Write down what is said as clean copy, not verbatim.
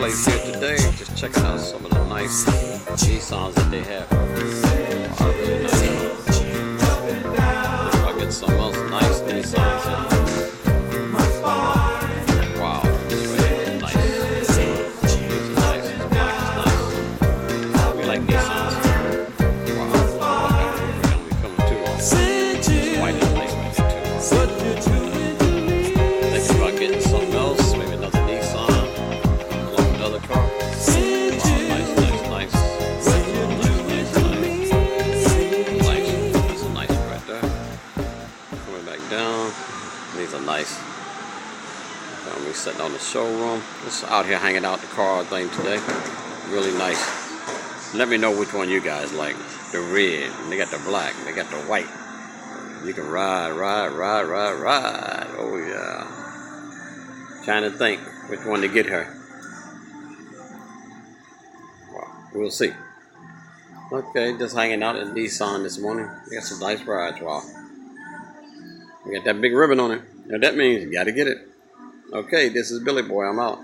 place here today, just checking out some of the nice Nissans that they have. Are really nice. If I get some else nice Nissans in. Wow, this way is nice. This is nice. This black is nice. We like Nissans. Wow, we coming too. This white is nice right there too. Thinking about getting something else, maybe another Nissan, along with another car. Wow, nice. Nice. That's a nice one right there. Coming back down. These are nice. We're sitting on the showroom. Just out here hanging out the car thing today. Really nice. Let me know which one you guys like. The red, and they got the black, and they got the white. You can ride. Oh yeah. Trying to think which one to get her. Wow, we'll see. Okay, just hanging out at Nissan this morning. We got some nice rides, wow. We got that big ribbon on it. Now that means you gotta get it. Okay, this is Billy Boy, I'm out.